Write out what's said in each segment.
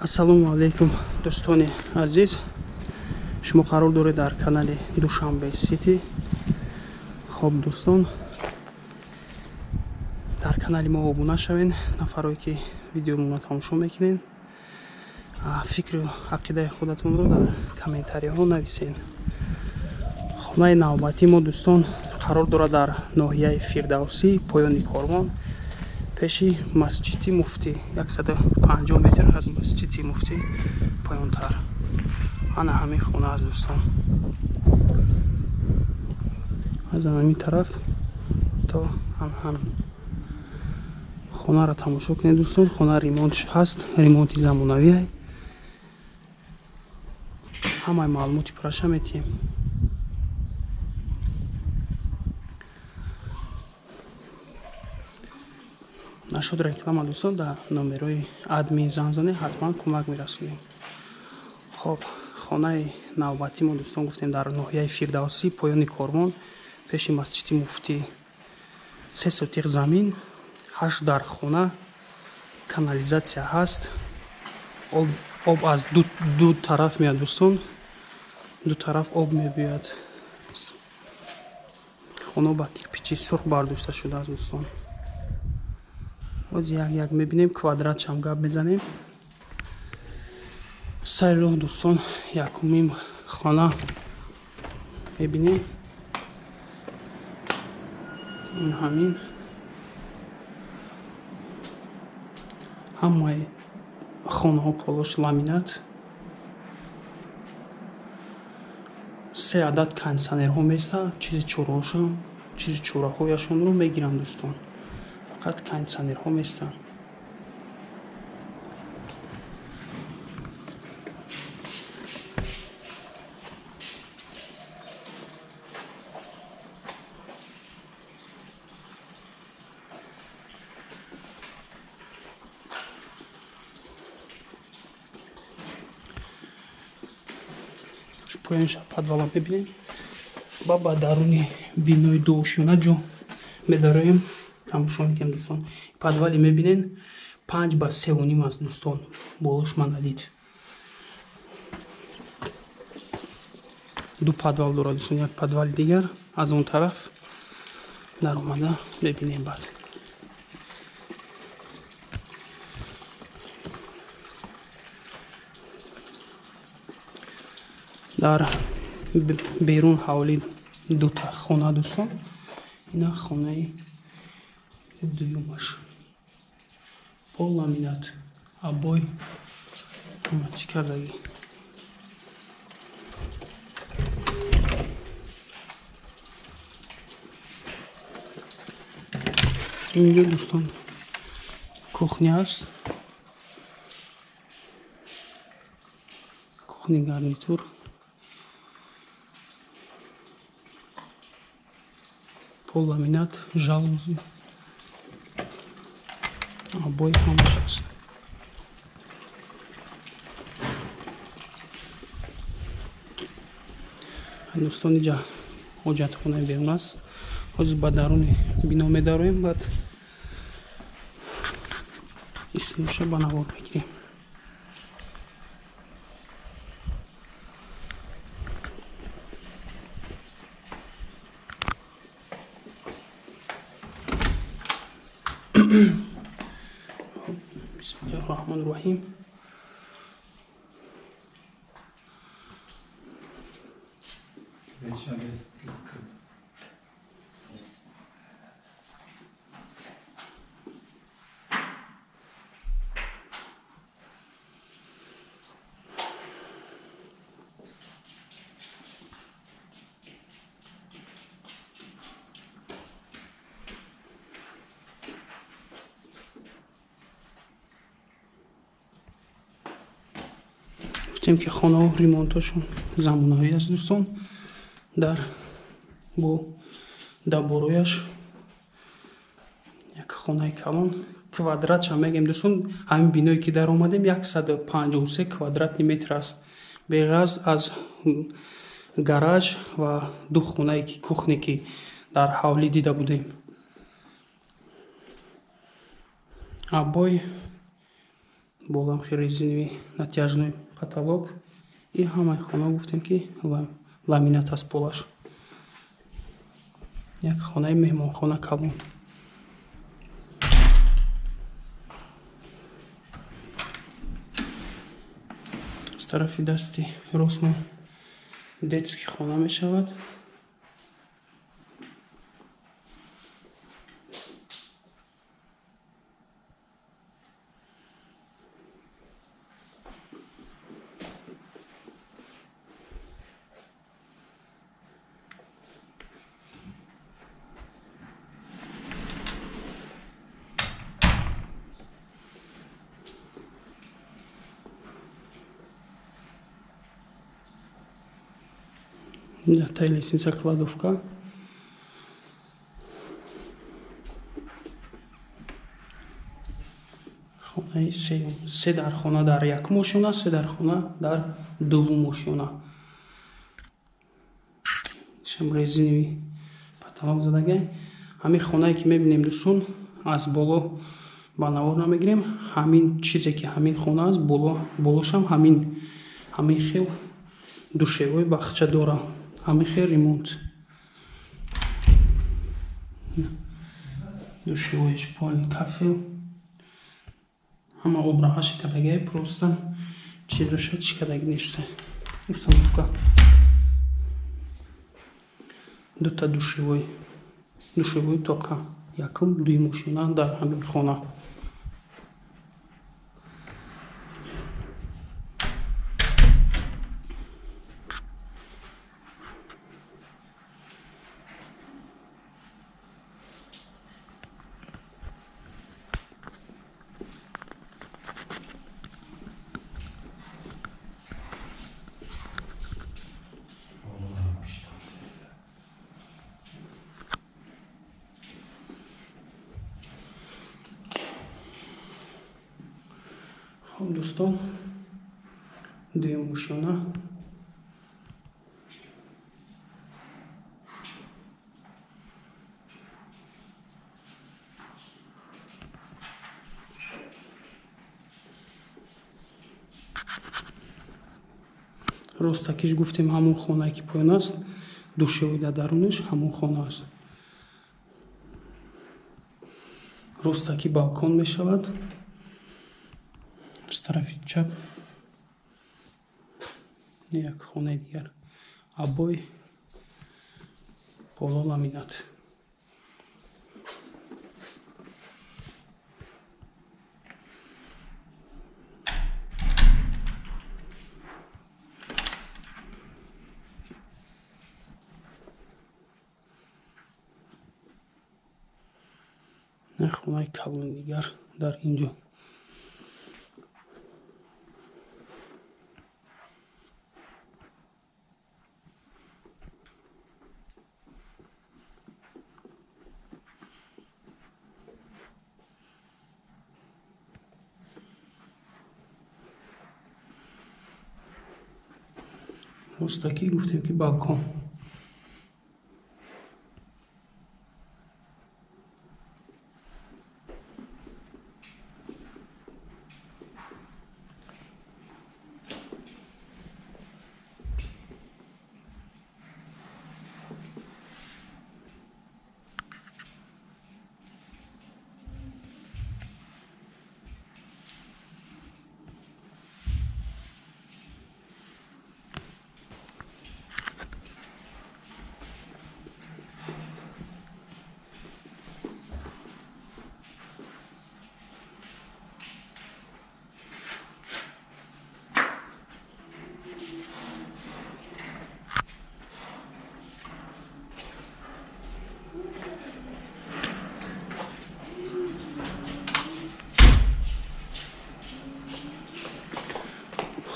ассалому алайкум дӯстони азиз, шумо қарор доред дар канали Душанбе Сити. хоб дӯстон, дар канали мо обуна шавен. нафарое ки видеомонро тамошо мекунед, фикру ақидаи худатонро дар комментариҳо нависед. хонаи навбатии мо дӯстон қарор дорад дар ноҳияи Фирдавсӣ, поёни Корвон, пеши масҷиди муфтӣ, 150 метр аз масҷиди муфтӣ поёнтар. ана ҳамин хона аст дӯстон. аз ҳамин тараф то ҳам хонаро тамошо кунед дӯстон. хона ремонтш ҳаст, ремонти замонавӣ. ҳамаи маълумоти пураша метиҳем. нашуд реклама дӯстон, дар номерои админ зан занед, ҳатман кӯмак мерасонем. хоб, хонаи навбатӣ мо дӯстон гуфтем дар ноҳияи Фирдавсӣ, поёни Корвон, пеши масҷиди муфтӣ. 3 сотиқ замин, 8 дар хона, канализатсия ҳаст. об аз ду тараф меяд дӯстон, ду тараф об мебиёяд. хона ба кирпичи сурх бардошта шудааст дӯстон. боз як мебинем, квадратшам гап мезанем. сайри роҳ дӯстон, якумин хона мебинем. ин ҳамин ҳамаи хонаҳо полош ламинат. 3 адад кондитсионерҳо места, чизи чораҳояшонро мегирам дӯстон. фақат кондитсионерҳо места. поёнша подвала мебинем. ба даруни бинои дуошина ҷо медароем. тамошо мекунем дӯстон. подвали мебинен 5 ба 3.5 аст дӯстон. болош монолит. ду подвал дорад дӯстон. як подвали дигар аз он тараф дар омада мебинем. баъд дар берун ҳавли дута хона дӯстон. ина хонаи дуюмаш. пол ламинат, абой чӣ кардагӣ. инҷо дӯстон кухня аст. кухни гарнитур. пол ламинат, жалузи, обои ҳамаш аст. дӯстон иҷа ҳоҷатхонаи берун аст. ҳозир ба даруни бино медароем, баъд истиноша ба навор мегирем. бисмиллаҳир-роҳмонир-роҳим. гуфтем ки хонаҳо ремонтошон замонавӣ аст дӯстон. дар бо дабборояш як хонаи калон, квадратша мегем дӯстон. ҳамин биное ки дар омадем 153 квадратни метр аст. беғаз аз гараж ва ду хонаи кухне ки дар ҳавлӣ дида будем. абой болам хе резиновый натяжной потолок. И ҳамаи хона гуфтем ки ламинат аст полаш. Як хонаи меҳмонхона калон. Аз тарафи дасти ростмо детский хона мешавад. Тай лестница, кладовка. Хонаи се дар хона дар як мошина, се дар хона дар дуввум мошина. Шам резиновый потолок задага. Ҳамин хонае ки мебинем дӯстон, аз боло ба навор намегирем. Ҳамин чизе ки ҳамин хона аст, болошам ҳамин хел душевой бахча дора. Ҳамин хел ремонт. Душевой, шпални, кафел. Ҳама обраҳа шикадагаи, просто чизоша шикадаги нест. Установка. Дута душевой тока. Якум, дуи мошина дар ҳамин хона. Хоб дӯстон, дуюм мошина. Ростакиш гуфтем ҳамон хонае ки поён аст, душевой дар дарунаш ҳамон хона аст. Ростаки балкон мешавад. Аз тарафи чап як хонаи дигар. Абой, боло ламинат. Як хонаи калон дигар дар инҷо. Ростаки гуфтем ки балкон.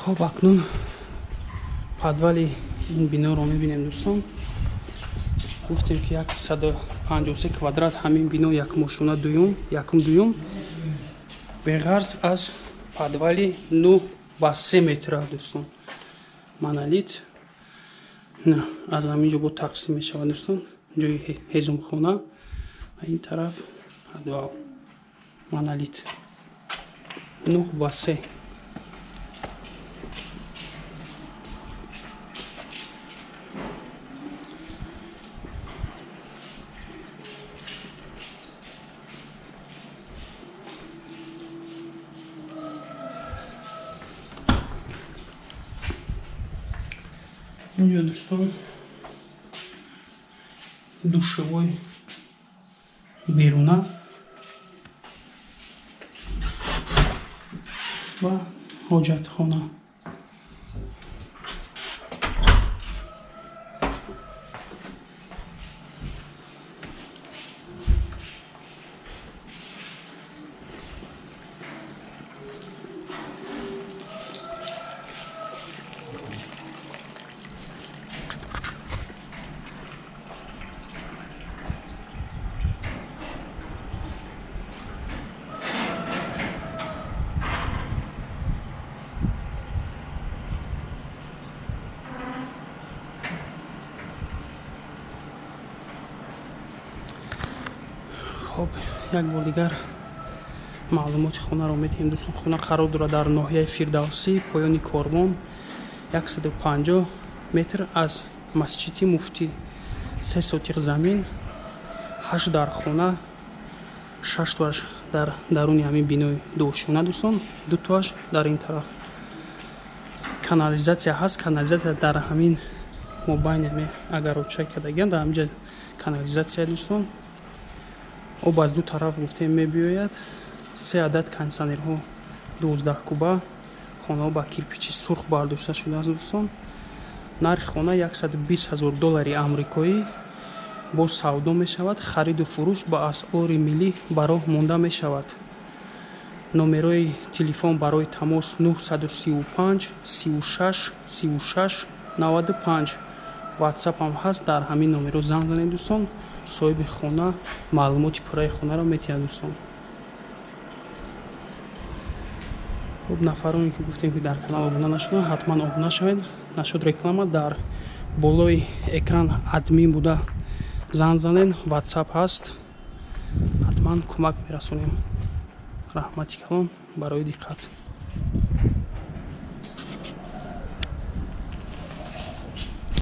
Хоб акнун подвали ин биноро мебинем дӯстон. Гуфтем ки 153 квадрат ҳамин бино як мошина якум дуюм беғарз аз подвали 9 ба 3 метра дӯстон. Монолит аз ҳаминҷо бо тақсим мешавад дӯстон. ҷои ҳезумхона ин тараф подвал монолит. 9 ба 3. اینجا دوستان душевой بیرونه و حاجتخانه. خب یک بار دیگر معلومات خانه رو میتیم دوستان. خانه قرار دارد در ناحیه فیردوسی پایان کاروان 150 متر از مسجد مفتی. 3 سوتیق زمین، 8 در خانه، 6 تاش در درون همین بینای دوشونه دوستان، 2 تاش در این طرف. کانالизация هست. کانالизация در همین مابین همین اگرچه کدگان در همینجا کانالизация دوستان. об аз ду тараф гуфтем мебиёяд. 3 адад кондитсионерҳо 12 куба. хонаҳо ба кирпичи сурх бардошта шудааст дӯстон. нархи хона $120,000 амрикоӣ бо савдо мешавад. хариду фурӯш ба асъори миллӣ ба роҳ монда мешавад. номерои телефон барои тамос 935 36 36 95. ватсап ҳам ҳаст. дар ҳамин номеро занг занед дӯстон. соҳиби хона маълумоти пурраи хонаро метиҳад дӯстон. хуб, нафароне ки гуфтем ки дар канал обуна нашуданд, ҳатман обуна шавед. нашуд реклама. дар болои экран админ буда занг занед. ватсап ҳаст. ҳатман кӯмак мерасонем. раҳмати калон барои диққат.